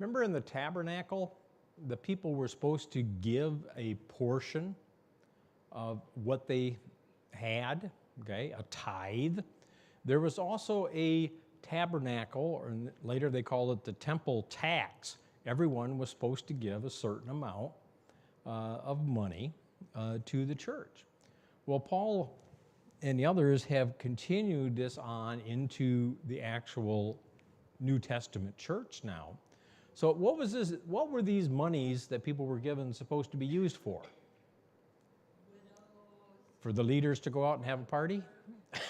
Remember in the tabernacle, the people were supposed to give a portion of what they had, okay, a tithe. There was also a tabernacle, or later they called it the temple tax. Everyone was supposed to give a certain amount of money to the church. Well, Paul and the others have continued this on into the actual New Testament church now. So what were these monies that people were given supposed to be used for? Widows. For the leaders to go out and have a party? It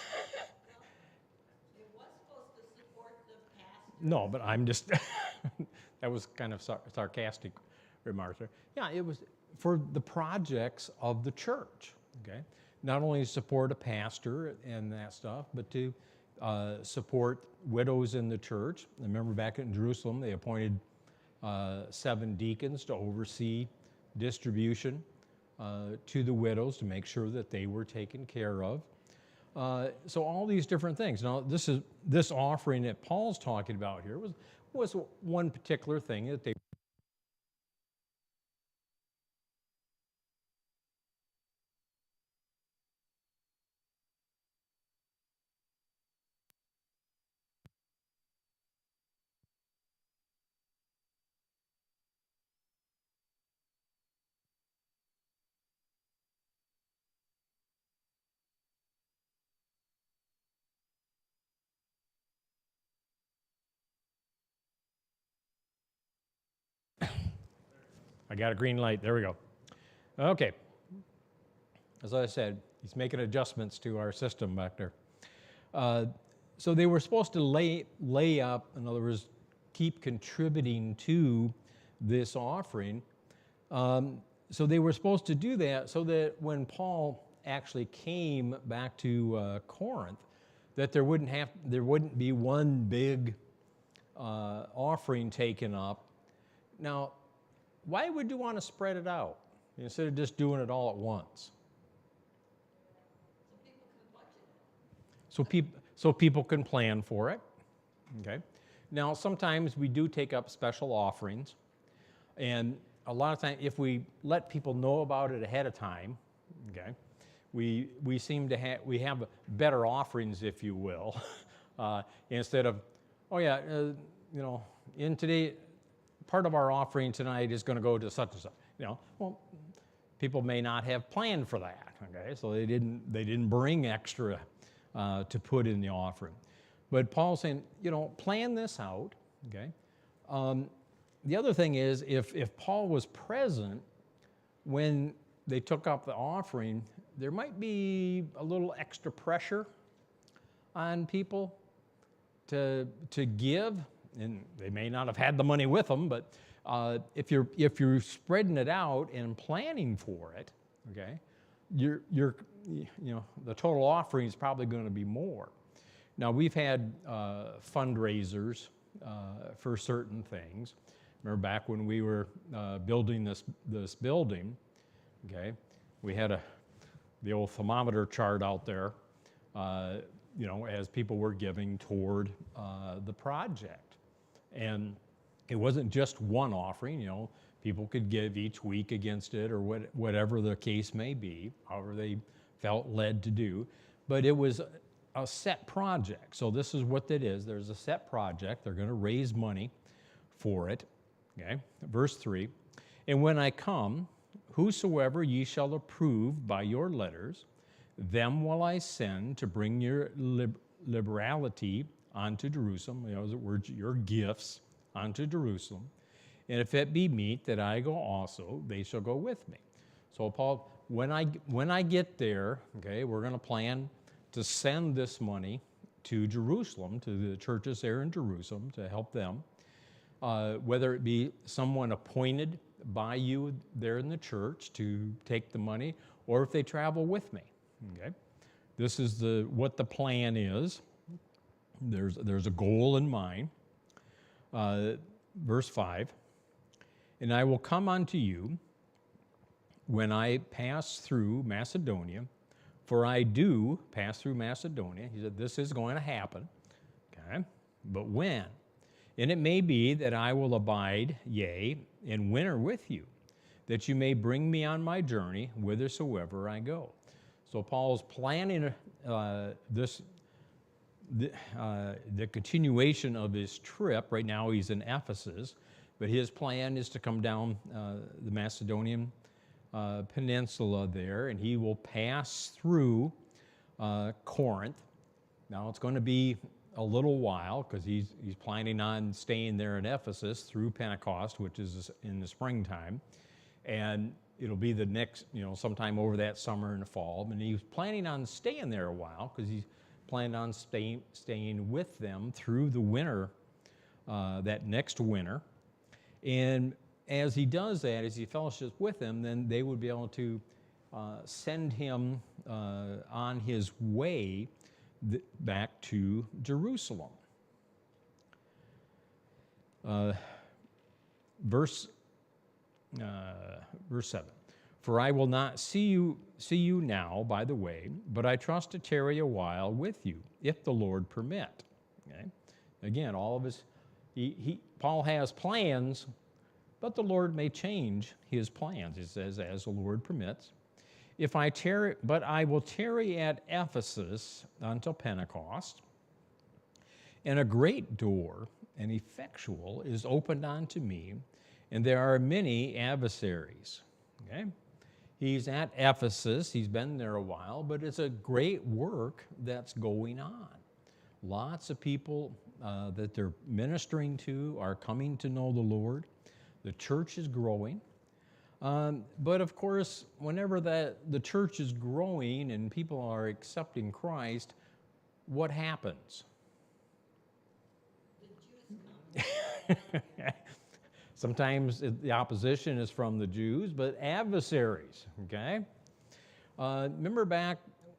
was supposed to support the pastor. No, but I'm just, that was kind of sarcastic remarks there. Yeah, it was for the projects of the church, okay? Not only support a pastor and that stuff, but to support widows in the church. I remember back in Jerusalem, they appointed 7 deacons to oversee distribution to the widows to make sure that they were taken care of. So all these different things. Now, this offering that Paul's talking about here was one particular thing that they I got a green light. There we go. Okay. As I said, he's making adjustments to our system back there. So they were supposed to lay up, in other words, keep contributing to this offering. So they were supposed to do that so that when Paul actually came back to Corinth, that there wouldn't be one big offering taken up. Now, why would you want to spread it out instead of just doing it all at once? So people can budget it. So people can plan for it. Okay. Now, sometimes we do take up special offerings, and a lot of times, if we let people know about it ahead of time, okay, we seem to have better offerings, if you will, instead of, oh yeah, in today. Part of our offering tonight is going to go to such and such. Well, people may not have planned for that. Okay, so they didn't bring extra to put in the offering. But Paul's saying, plan this out. Okay. The other thing is, if Paul was present when they took up the offering, there might be a little extra pressure on people to give. And they may not have had the money with them, but if you're spreading it out and planning for it, okay, the total offering is probably going to be more. Now, we've had fundraisers for certain things. Remember back when we were building this building, okay, we had the old thermometer chart out there, as people were giving toward the project. And it wasn't just one offering, people could give each week against it or whatever the case may be, however they felt led to do. But it was a set project. So this is what that is. There's a set project. They're going to raise money for it. Okay, verse 3. And when I come, whosoever ye shall approve by your letters, them will I send to bring your liberality unto Jerusalem, the words, your gifts unto Jerusalem. And if it be meet that I go also, they shall go with me. So Paul, when I get there, okay, we're going to plan to send this money to Jerusalem, to the churches there in Jerusalem, to help them, whether it be someone appointed by you there in the church to take the money, or if they travel with me. Okay, this is what the plan is. There's a goal in mind. Verse 5, and I will come unto you when I pass through Macedonia, for I do pass through Macedonia. He said, this is going to happen. Okay, but when? And it may be that I will abide, yea, in winter with you, that you may bring me on my journey whithersoever I go. So Paul's planning the continuation of his trip. Right now he's in Ephesus, but his plan is to come down the Macedonian peninsula there, and he will pass through Corinth. Now it's going to be a little while because he's planning on staying there in Ephesus through Pentecost, which is in the springtime, and it'll be the next, sometime over that summer and the fall. And he's planning on staying there a while because he's planning on staying with them through the winter, that next winter. And as he does that, as he fellowships with them, then they would be able to send him on his way back to Jerusalem. Verse 7. For I will not see you now by the way, but I trust to tarry a while with you, if the Lord permit. Okay? Again, all of us, Paul has plans, but the Lord may change his plans. It says, as the Lord permits. But I will tarry at Ephesus until Pentecost, and a great door, and effectual, is opened unto me, and there are many adversaries. Okay? He's at Ephesus. He's been there a while, but it's a great work that's going on. Lots of people that they're ministering to are coming to know the Lord. The church is growing. But of course, whenever the church is growing and people are accepting Christ, what happens? The Jews come. Sometimes the opposition is from the Jews, but adversaries, okay? Remember back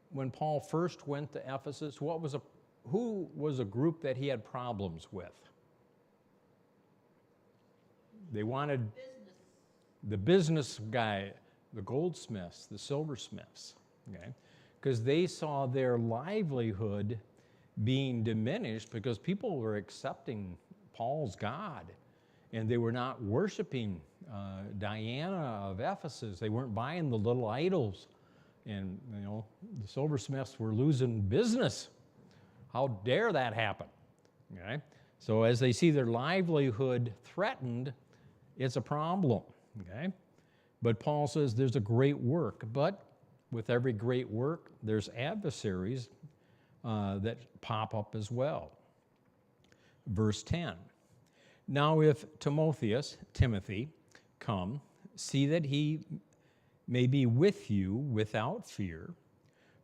when Paul first went to Ephesus, who was a group that he had problems with? They wanted the business guy, the goldsmiths, the silversmiths, okay? Because they saw their livelihood being diminished because people were accepting Paul's God. And they were not worshiping Diana of Ephesus. They weren't buying the little idols. And, the silversmiths were losing business. How dare that happen? Okay? So as they see their livelihood threatened, it's a problem. Okay? But Paul says there's a great work. But with every great work, there's adversaries that pop up as well. Verse 10. Now if Timothy, come, see that he may be with you without fear,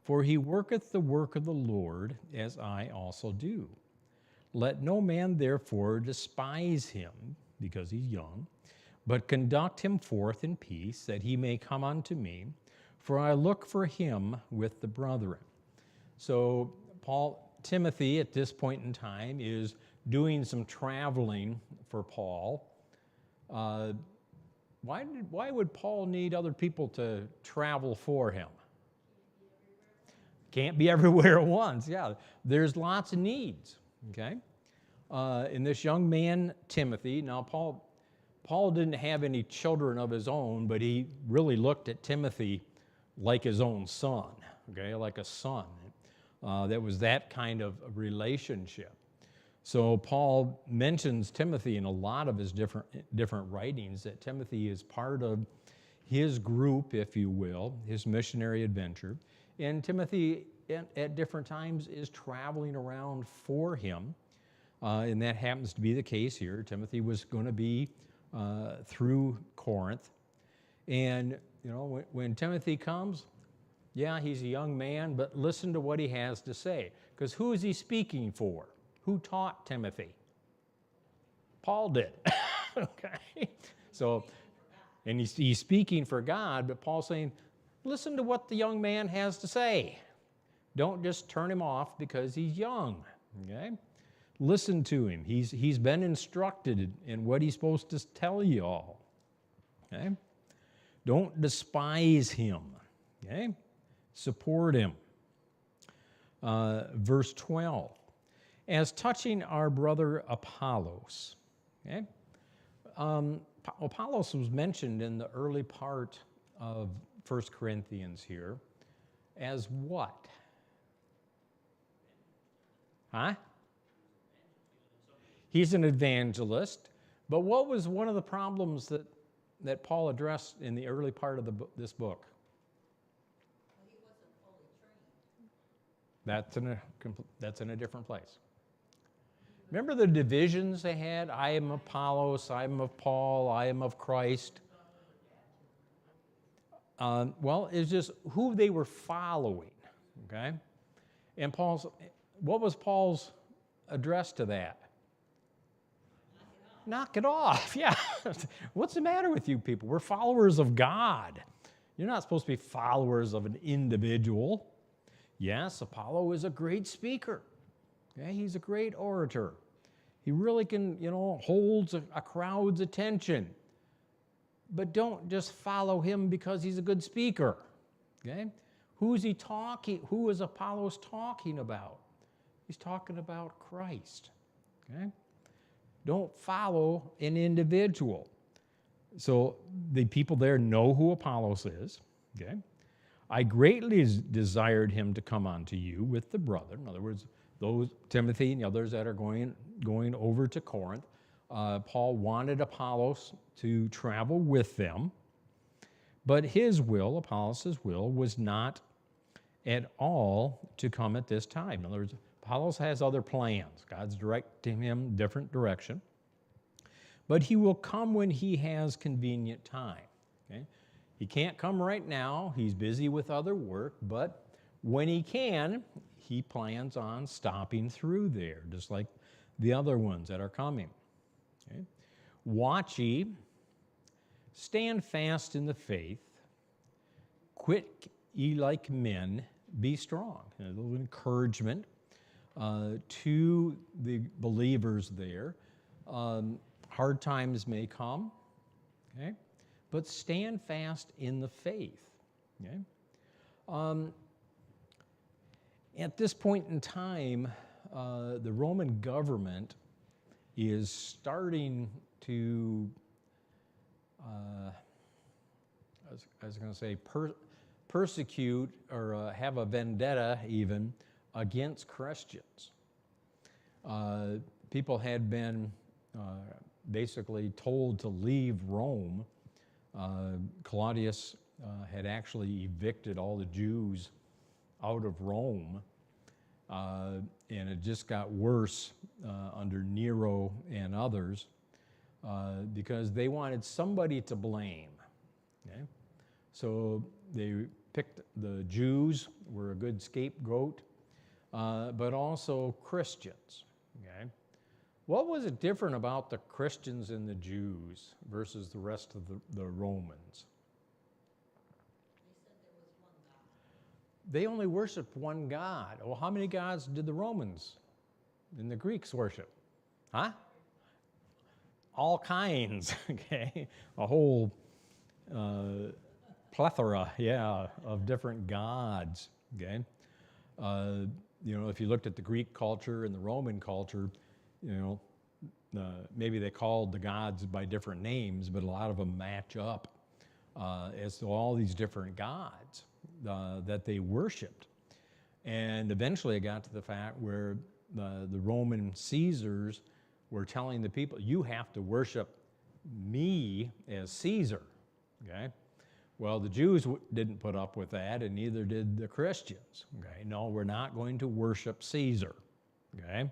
for he worketh the work of the Lord, as I also do. Let no man therefore despise him, because he's young, but conduct him forth in peace, that he may come unto me, for I look for him with the brethren. So Timothy at this point in time is doing some traveling for Paul. Why would Paul need other people to travel for him? Can't be everywhere at once. Yeah, there's lots of needs. Okay, and this young man Timothy. Now Paul didn't have any children of his own, but he really looked at Timothy like his own son. Okay, like a son. That was that kind of relationship. So Paul mentions Timothy in a lot of his different writings, that Timothy is part of his group, if you will, his missionary adventure. And Timothy, at different times, is traveling around for him. And that happens to be the case here. Timothy was going to be through Corinth. And, when Timothy comes, yeah, he's a young man, but listen to what he has to say. Because who is he speaking for? Who taught Timothy? Paul did. Okay. So, and he's speaking for God, but Paul's saying, listen to what the young man has to say. Don't just turn him off because he's young. Okay. Listen to him. He's been instructed in what he's supposed to tell you all. Okay. Don't despise him. Okay. Support him. Verse 12. As touching our brother Apollos, okay? Apollos was mentioned in the early part of 1 Corinthians here as what? Huh? He's an evangelist. But what was one of the problems that Paul addressed in the early part of this book? Well, he wasn't fully trained. That's in a different place. Remember the divisions they had? I am of Apollos, I am of Paul, I am of Christ. Well, it's just who they were following, okay? And what was Paul's address to that? Knock it off, yeah. What's the matter with you people? We're followers of God. You're not supposed to be followers of an individual. Yes, Apollo is a great speaker. Okay? He's a great orator. He really can, holds a crowd's attention. But don't just follow him because he's a good speaker. Okay? Who's he talking? Who is Apollos talking about? He's talking about Christ. Okay? Don't follow an individual. So the people there know who Apollos is. Okay? I greatly desired him to come unto you with the brother. In other words, those Timothy and the others that are going over to Corinth. Paul wanted Apollos to travel with them, but his will, Apollos' will, was not at all to come at this time. In other words, Apollos has other plans. God's directing him different direction. But he will come when he has convenient time. Okay? He can't come right now. He's busy with other work, but when he can, he plans on stopping through there, just like the other ones that are coming. Okay? Watch ye, stand fast in the faith, quit ye like men, be strong. A little encouragement to the believers there. Hard times may come, okay? But stand fast in the faith. Okay? At this point in time, the Roman government is starting to, I was going to say, persecute or have a vendetta even against Christians. People had been basically told to leave Rome. Claudius had actually evicted all the Jews out of Rome, and it just got worse under Nero and others because they wanted somebody to blame. Okay? So they picked the Jews were a good scapegoat, but also Christians. Okay? What was it different about the Christians and the Jews versus the rest of the Romans? They said there was one God. They only worshiped one God. Well, how many gods did the Romans and the Greeks worship? Huh? All kinds, okay? A whole plethora, of different gods, okay? If you looked at the Greek culture and the Roman culture, maybe they called the gods by different names, but a lot of them match up as to all these different gods that they worshipped. And eventually it got to the fact where the Roman Caesars were telling the people, you have to worship me as Caesar, okay? Well, the Jews didn't put up with that, and neither did the Christians, okay? No, we're not going to worship Caesar, okay?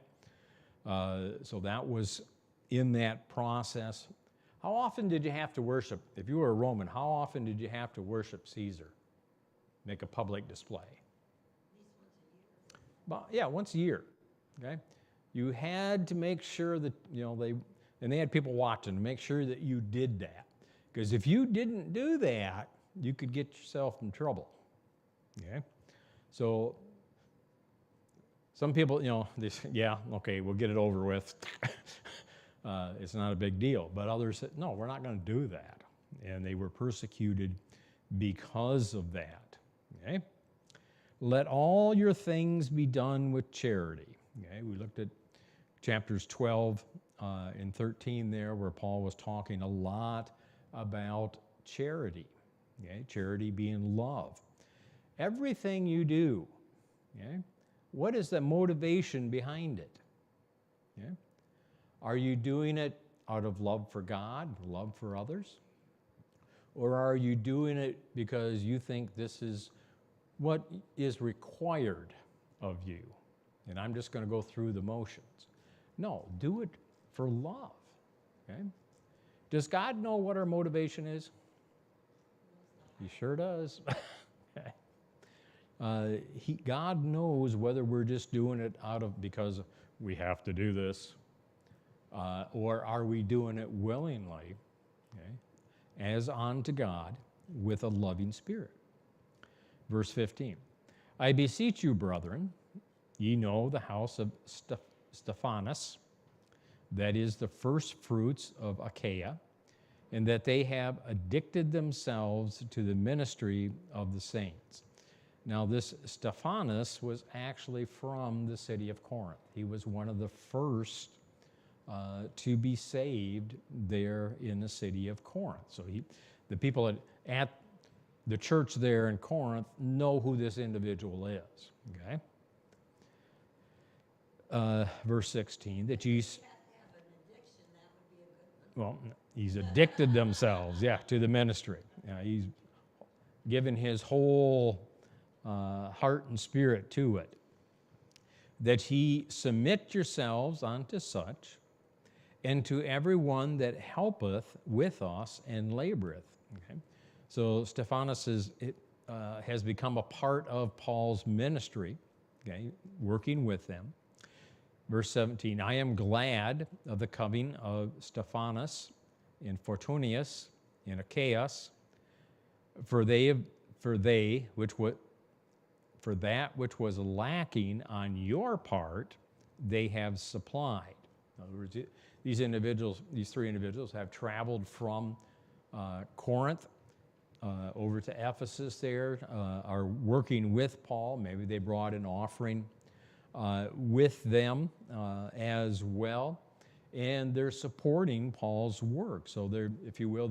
So that was in that process. How often did you have to worship, if you were a Roman, how often did you have to worship Caesar? Make a public display? At least once a year. Once a year, okay? You had to make sure that, they had people watching to make sure that you did that. Because if you didn't do that, you could get yourself in trouble, okay? So some people, they say, yeah, okay, we'll get it over with. It's not a big deal. But others said, no, we're not going to do that. And they were persecuted because of that, okay? Let all your things be done with charity. Okay, we looked at chapters 12 and 13 there, where Paul was talking a lot about charity, okay? Charity being love. Everything you do, okay? What is the motivation behind it? Okay? Are you doing it out of love for God, love for others? Or are you doing it because you think this is what is required of you? And I'm just going to go through the motions. No, do it for love. Okay? Does God know what our motivation is? He sure does. Okay. God knows whether we're just doing it out of because we have to do this, or are we doing it willingly, okay, as unto God with a loving spirit. Verse 15, I beseech you, brethren, ye know the house of Stephanas, that is the first fruits of Achaia, and that they have addicted themselves to the ministry of the saints. Now this Stephanas was actually from the city of Corinth. He was one of the first to be saved there in the city of Corinth. So the people at the church there in Corinth know who this individual is, okay? Verse 16, that ye... Well, he's addicted themselves, yeah, to the ministry. He's given his whole heart and spirit to it. That ye submit yourselves unto such, and to every one that helpeth with us and laboreth. Okay? So Stephanas has become a part of Paul's ministry, okay, working with them. Verse 17, I am glad of the coming of Stephanas and Fortunius and Achaeus, for that which was lacking on your part, they have supplied. In other words, these three individuals have traveled from Corinth over to Ephesus there, are working with Paul. Maybe they brought an offering with them as well, and they're supporting Paul's work. So they're, if you will,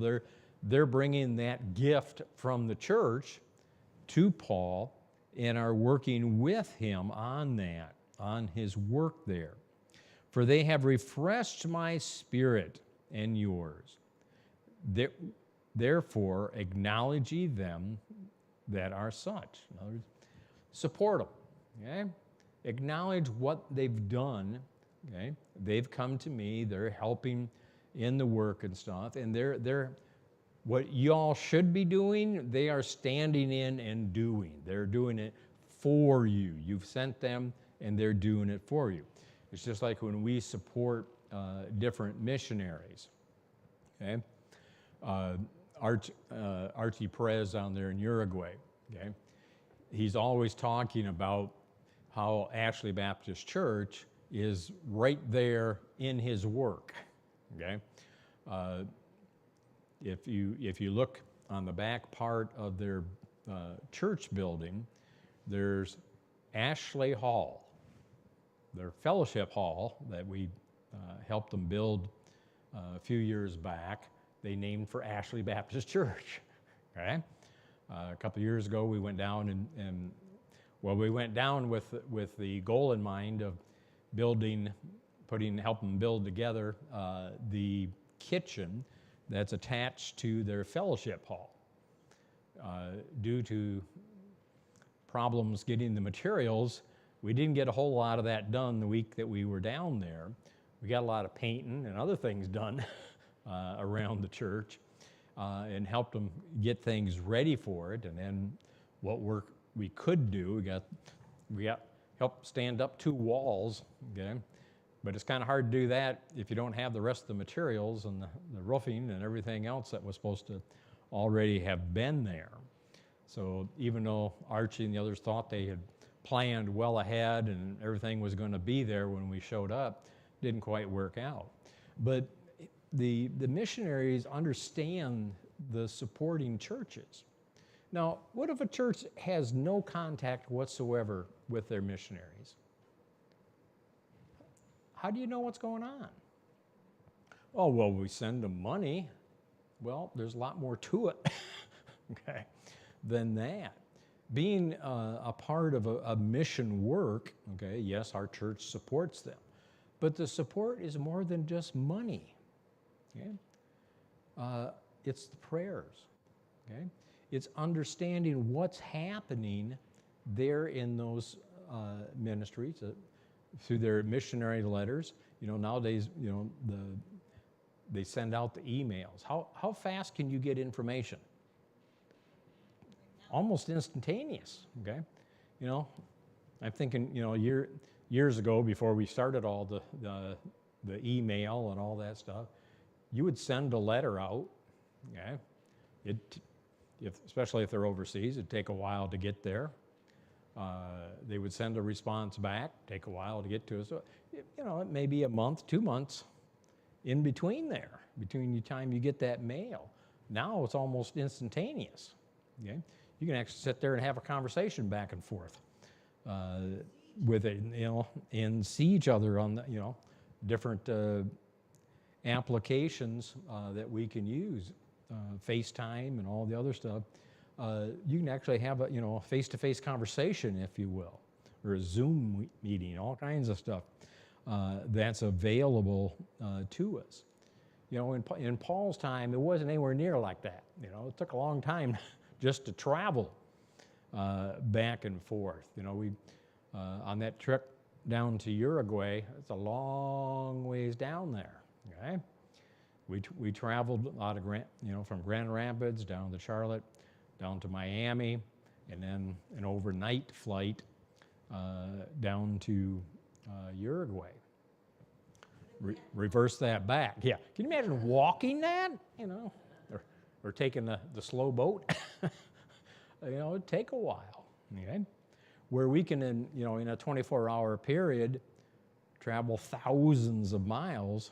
they're bringing that gift from the church to Paul and are working with him on that, on his work there. For they have refreshed my spirit and yours. Therefore, acknowledge ye them that are such. In other words, support them. Okay? Acknowledge what they've done. Okay? They've come to me. They're helping in the work and stuff. And they're what y'all should be doing, they are standing in and doing. They're doing it for you. You've sent them, and they're doing it for you. It's just like when we support different missionaries. Okay? Archie Perez down there in Uruguay. Okay? He's always talking about how Ashley Baptist Church is right there in his work. Okay? If you look on the back part of their church building, there's Ashley Hall, their fellowship hall that we helped them build a few years back. They named for Ashley Baptist Church. Okay? A couple years ago, we went down we went down with the goal in mind of helping build together the kitchen that's attached to their fellowship hall. Due to problems getting the materials, we didn't get a whole lot of that done the week that we were down there. We got a lot of painting and other things done around the church and helped them get things ready for it. And then what work we could do, we got help stand up 2 walls, okay? But it's kind of hard to do that if you don't have the rest of the materials and the roofing and everything else that was supposed to already have been there. So even though Archie and the others thought they had planned well ahead and everything was going to be there when we showed up, didn't quite work out. But the missionaries understand the supporting churches. Now, what if a church has no contact whatsoever with their missionaries? how do you know what's going on? Oh, well, we send them money. Well, there's a lot more to it, okay, than that. Being a part of a mission work, okay, yes, our church supports them, but the support is more than just money, okay? It's the prayers, okay? It's understanding what's happening there in those ministries through their missionary letters. You know, nowadays, you know, they send out the emails. How fast can you get information? Almost instantaneous, okay? You know, I'm thinking, you know, years ago, before we started all the email and all that stuff, you would send a letter out, okay? Especially if they're overseas, it'd take a while to get there. They would send a response back, take a while to get to us. So, you know, it may be a month, 2 months in between there, between the time you get that mail. Now it's almost instantaneous, okay? You can actually sit there and have a conversation back and forth with it, you know, and see each other on the, you know, different applications that we can use, FaceTime and all the other stuff. You can actually have a, you know, face-to-face conversation, if you will, or a Zoom meeting, all kinds of stuff that's available to us. You know, in Paul's time, it wasn't anywhere near like that. You know, it took a long time just to travel back and forth. You know, we on that trip down to Uruguay, it's a long ways down there. Okay, we traveled a lot of from Grand Rapids down to Charlotte, down to Miami, and then an overnight flight down to Uruguay. Reverse that back. Yeah, can you imagine walking that? You know, or taking the slow boat. You know, it'd take a while. Okay, where we can, in a 24-hour period, travel thousands of miles.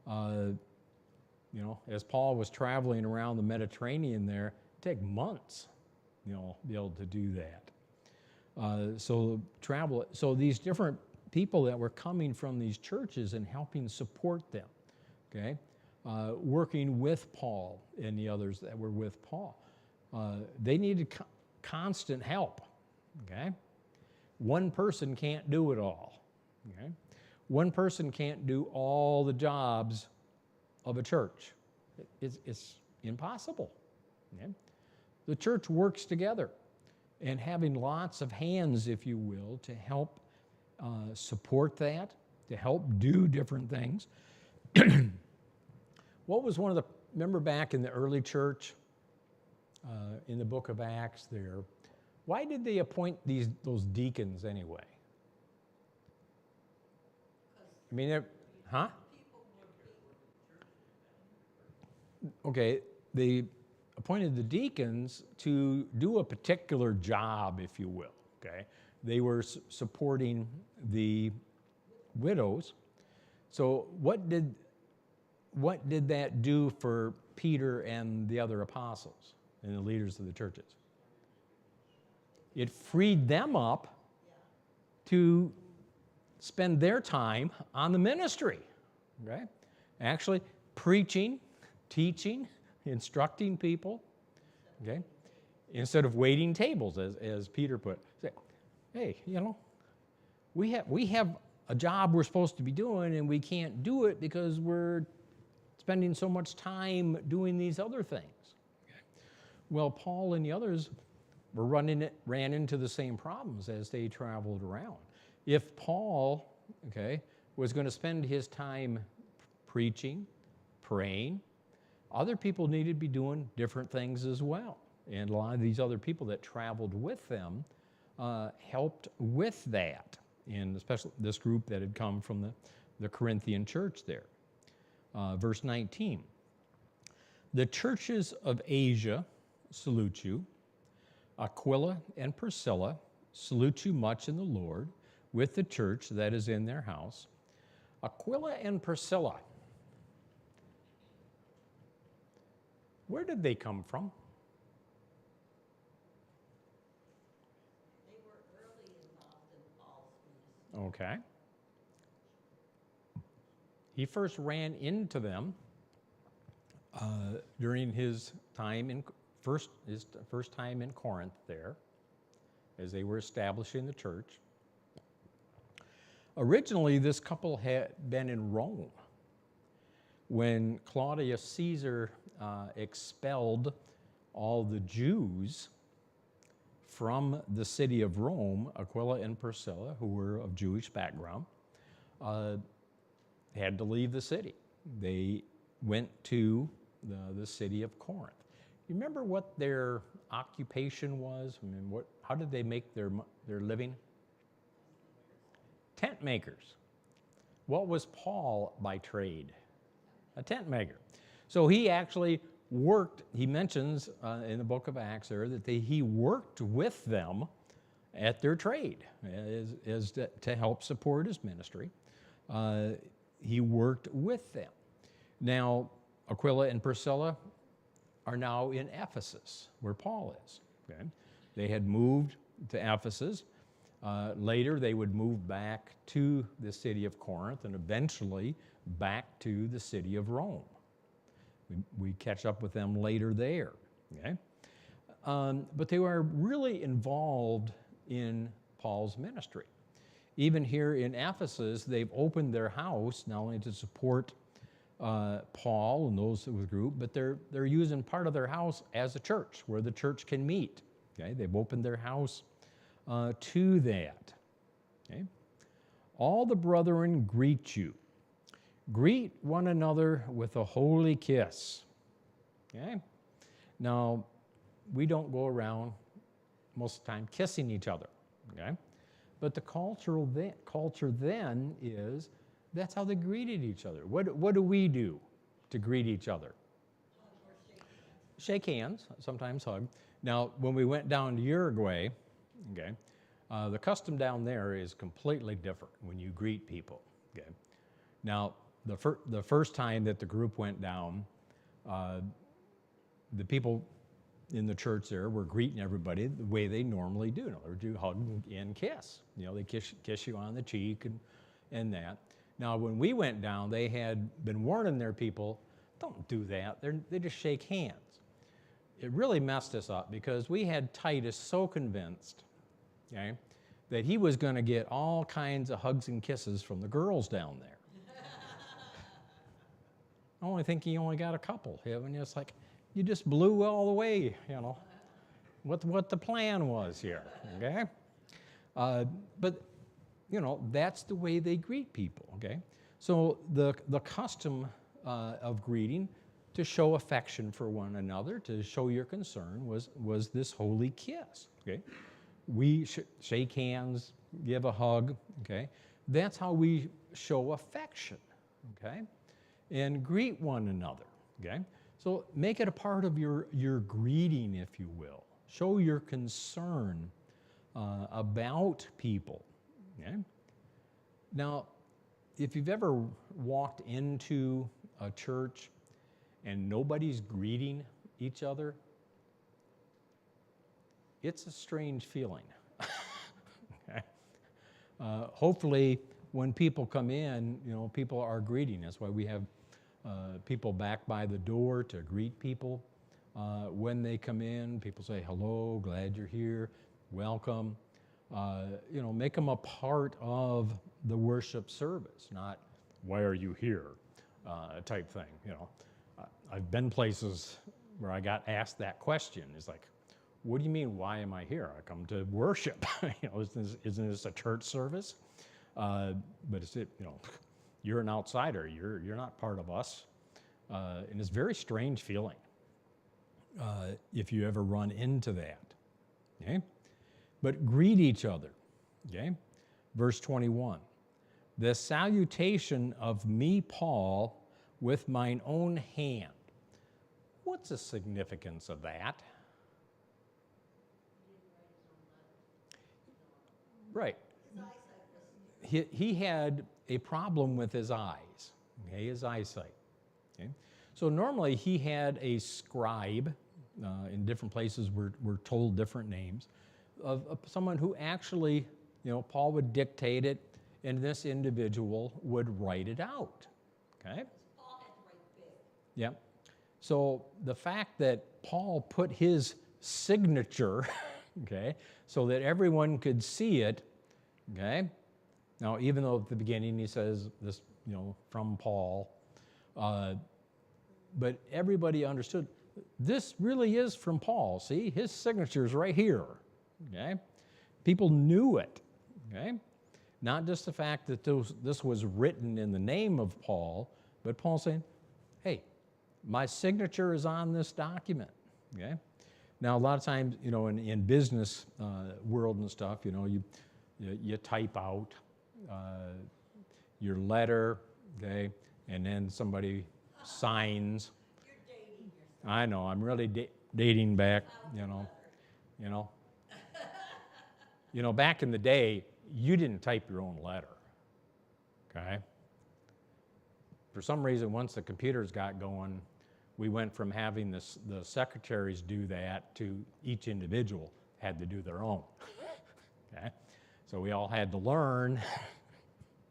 You know, as Paul was traveling around the Mediterranean there, it'd take months, you know, be able to do that. So these different people that were coming from these churches and helping support them, okay, working with Paul and the others that were with Paul, they needed constant help, okay? One person can't do it all, okay? One person can't do all the jobs of a church. It's impossible. Okay? The church works together, and having lots of hands, if you will, to help support that, to help do different things. What was remember back in the early church, in the book of Acts there, why did they appoint those deacons anyway? I mean, huh? Okay, they appointed the deacons to do a particular job, if you will, okay? They were supporting the widows. So what did that do for Peter and the other apostles and the leaders of the churches? It freed them up to spend their time on the ministry, okay? Actually preaching, teaching, instructing people, okay? Instead of waiting tables, as Peter put. Say, hey, you know, we have a job we're supposed to be doing, and we can't do it because we're spending so much time doing these other things. Okay? Well, Paul and the others ran into the same problems as they traveled around. If Paul, okay, was going to spend his time preaching, praying, other people needed to be doing different things as well. And a lot of these other people that traveled with them helped with that, and especially this group that had come from the Corinthian church there. Verse 19, the churches of Asia salute you. Aquila and Priscilla salute you much in the Lord with the church that is in their house. Aquila and Priscilla, where did they come from? They were early involved in Paul's ministry. Okay. he first ran into them during his first time in Corinth there, as they were establishing the church. Originally, this couple had been in Rome when Claudius Caesar expelled all the Jews from the city of Rome. Aquila and Priscilla, who were of Jewish background, had to leave the city. They went to the city of Corinth. You remember what their occupation was? I mean, how did they make their living? Tent makers. What was Paul by trade? A tent maker. So he actually worked, he mentions in the book of Acts there that he worked with them at their trade to help support his ministry. He worked with them. Now, Aquila and Priscilla are now in Ephesus, where Paul is. Okay? They had moved to Ephesus. Later, they would move back to the city of Corinth and eventually back to the city of Rome. We catch up with them later there. Okay? But they were really involved in Paul's ministry. Even here in Ephesus, they've opened their house not only to support Paul and those of the group, but they're using part of their house as a church where the church can meet. Okay? They've opened their house to that. Okay? All the brethren greet you. Greet one another with a holy kiss. Okay? Now, we don't go around most of the time kissing each other. Okay? But the culture then is that's how they greeted each other. What do we do to greet each other? Shake hands, sometimes hug. Now, when we went down to Uruguay, okay, the custom down there is completely different when you greet people. Okay. Now, the first time that the group went down, the people in the church there were greeting everybody the way they normally do. In other words, you hug and kiss. You know, they kiss you on the cheek and that. Now, when we went down, they had been warning their people, don't do that. They just shake hands. It really messed us up because we had Titus so convinced, okay, that he was going to get all kinds of hugs and kisses from the girls down there. I only think he only got a couple. And it's like, you just blew all the way, you know, what the plan was here, okay? But, you know, that's the way they greet people, okay? So the custom of greeting to show affection for one another, to show your concern, was this holy kiss, okay? We shake hands, give a hug, okay? That's how we show affection, okay? And greet one another, okay? So make it a part of your greeting, if you will. Show your concern about people, okay? Now, if you've ever walked into a church and nobody's greeting each other, it's a strange feeling. Okay? Hopefully, when people come in, you know, people are greeting. That's why we have people back by the door to greet people. When they come in, people say, hello, glad you're here, welcome. You know, make them a part of the worship service, not why are you here type thing. You know, I've been places where I got asked that question. It's like, what do you mean, why am I here? I come to worship. You know, isn't this a church service? But it's, you know, you're an outsider. You're not part of us. And it's a very strange feeling if you ever run into that. Okay? But greet each other. Okay? Verse 21. The salutation of me, Paul, with mine own hand. What's the significance of that? Right. He had a problem with his eyes, okay, his eyesight. Okay? So normally he had a scribe, in different places we're told different names, of someone who actually, you know, Paul would dictate it and this individual would write it out. Okay? Paul had to write big. Yep. So the fact that Paul put his signature, okay, so that everyone could see it, okay? Now, even though at the beginning he says this, from Paul, but everybody understood this really is from Paul. See, his signature is right here, okay? People knew it, okay? Not just the fact that this was written in the name of Paul, but Paul saying, hey, my signature is on this document, okay? Now, a lot of times, in business world and stuff, you type out your letter, okay, and then somebody signs. You're dating yourself. I know, I'm really dating back, back in the day, you didn't type your own letter, okay? For some reason, once the computers got going, we went from having the secretaries do that to each individual had to do their own, okay? So we all had to learn,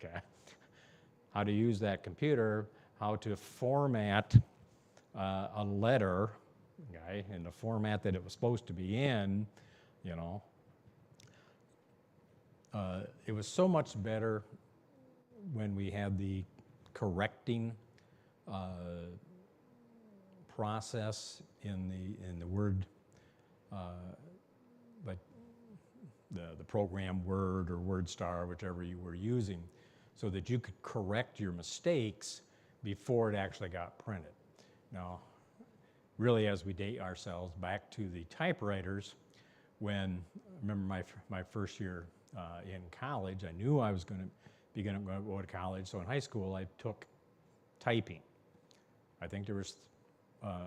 okay, how to use that computer, how to format a letter, okay, in the format that it was supposed to be in, It was so much better when we had the correcting process in the Word, but the program Word or WordStar, whichever you were using, so that you could correct your mistakes before it actually got printed. Now, really, as we date ourselves back to the typewriters, when I remember my first year in college, I knew I was going to go to college. So in high school, I took typing. I think there was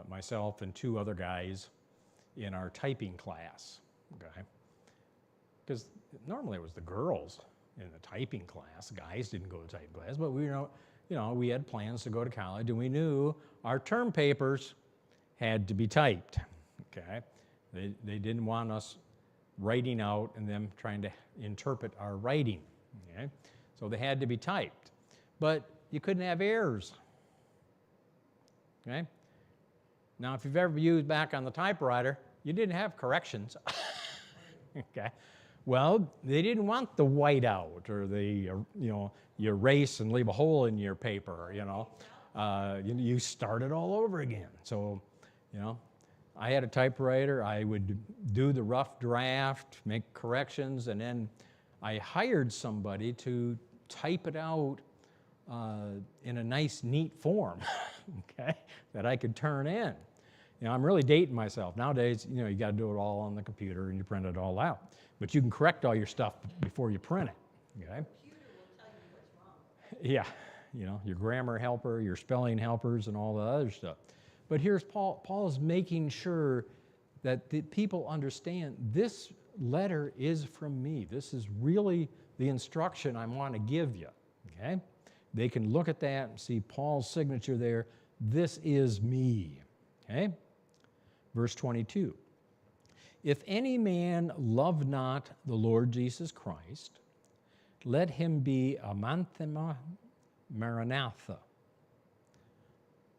myself and two other guys in our typing class. Okay, because normally it was the girls in the typing class. Guys didn't go to typing class, but we had plans to go to college, and we knew our term papers had to be typed. Okay, they didn't want us writing out and them trying to interpret our writing. Okay, so they had to be typed, but you couldn't have errors. Okay, now if you've ever used back on the typewriter, you didn't have corrections. Okay, well, they didn't want the white out or the you erase and leave a hole in your paper. You start it all over again. So, I had a typewriter. I would do the rough draft, make corrections, and then I hired somebody to type it out in a nice, neat form, okay, that I could turn in. I'm really dating myself. Nowadays, you got to do it all on the computer and you print it all out. But you can correct all your stuff before you print it, okay? The computer will tell you what's wrong. Yeah, your grammar helper, your spelling helpers, and all the other stuff. But here's Paul. Paul is making sure that the people understand this letter is from me. This is really the instruction I want to give you, okay? They can look at that and see Paul's signature there. This is me, okay? Verse 22. If any man love not the Lord Jesus Christ, let him be anathema maranatha.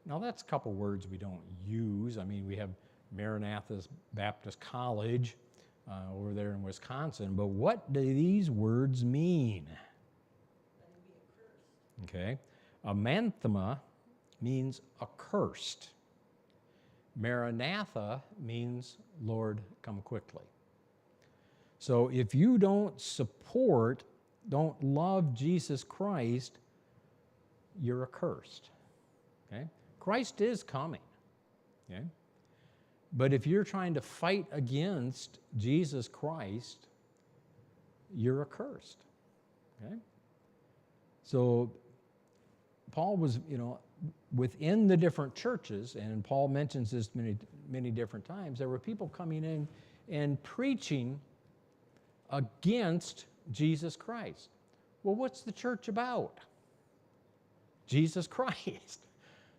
Now that's a couple words we don't use. I mean, we have Maranatha Baptist College over there in Wisconsin, but what do these words mean? Let him be accursed. Okay, anathema means accursed. Maranatha means Lord, come quickly. So if you don't love Jesus Christ, you're accursed. Okay? Christ is coming. Okay? But if you're trying to fight against Jesus Christ, you're accursed. Okay? So Paul was, within the different churches, and Paul mentions this many different times, there were people coming in and preaching against Jesus Christ. Well, what's the church about? Jesus Christ.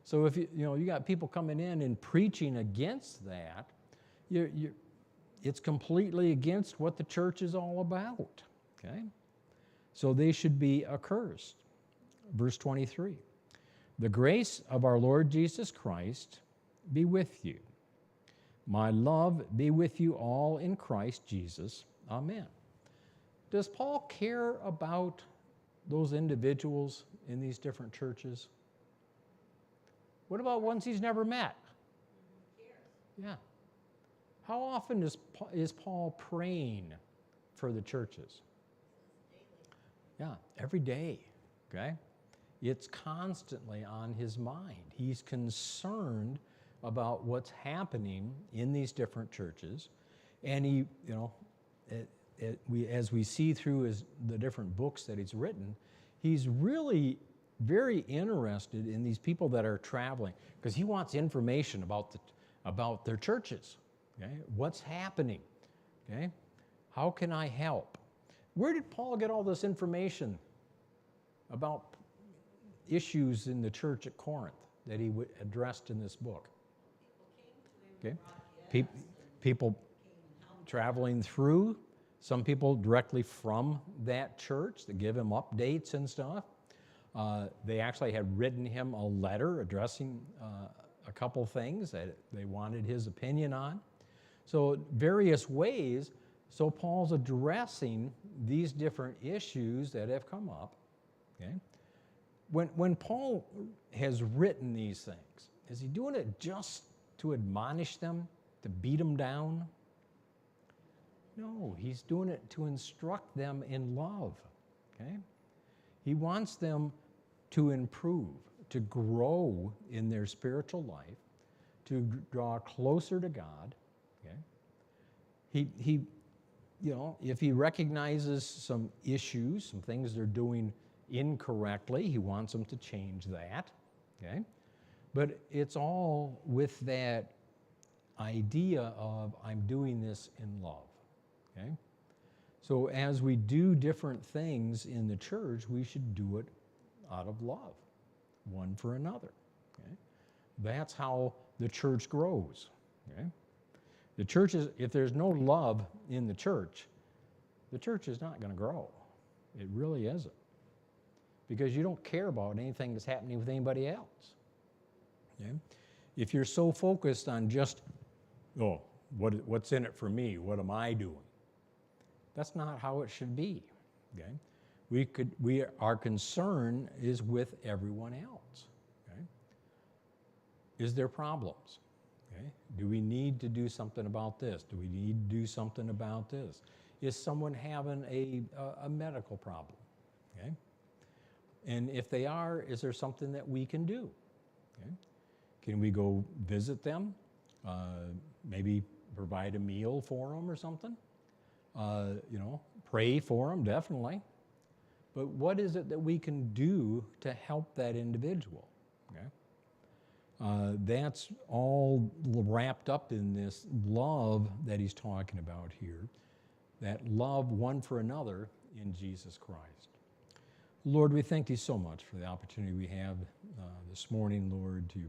So if you got people coming in and preaching against that, it's completely against what the church is all about. Okay? So they should be accursed. Verse 23. The grace of our Lord Jesus Christ be with you. My love be with you all in Christ Jesus. Amen. Does Paul care about those individuals in these different churches? What about ones he's never met? Yeah. How often is Paul praying for the churches? Yeah, every day, okay? It's constantly on his mind. He's concerned about what's happening in these different churches. And he, as we see through the different books that he's written, he's really very interested in these people that are traveling because he wants information about their churches. Okay? What's happening? Okay? How can I help? Where did Paul get all this information about issues in the church at Corinth that he addressed in this book? Okay? People traveling through, some people directly from that church that give him updates and stuff. They actually had written him a letter addressing a couple things that they wanted his opinion on. So various ways, so Paul's addressing these different issues that have come up. Okay? When Paul has written these things, is he doing it just to admonish them, to beat them down? No, he's doing it to instruct them in love. Okay? He wants them to improve, to grow in their spiritual life, to draw closer to God. Okay? He if he recognizes some issues, some things they're doing incorrectly, he wants them to change that. Okay? But it's all with that idea of I'm doing this in love. Okay? So as we do different things in the church, we should do it out of love, one for another. Okay? That's how the church grows. Okay? The church is, if there's no love in the church is not going to grow. It really isn't. Because you don't care about anything that's happening with anybody else. Okay? If you're so focused on just, what's in it for me? What am I doing? That's not how it should be. Okay? Our concern is with everyone else. Okay? Is there problems? Okay? Do we need to do something about this? Do we need to do something about this? Is someone having a medical problem? Okay? And if they are, is there something that we can do? Okay? Can we go visit them? Maybe provide a meal for them or something? Pray for them, definitely. But what is it that we can do to help that individual? Okay? That's all wrapped up in this love that he's talking about here, that love one for another in Jesus Christ. Lord, we thank you so much for the opportunity we have this morning, Lord, to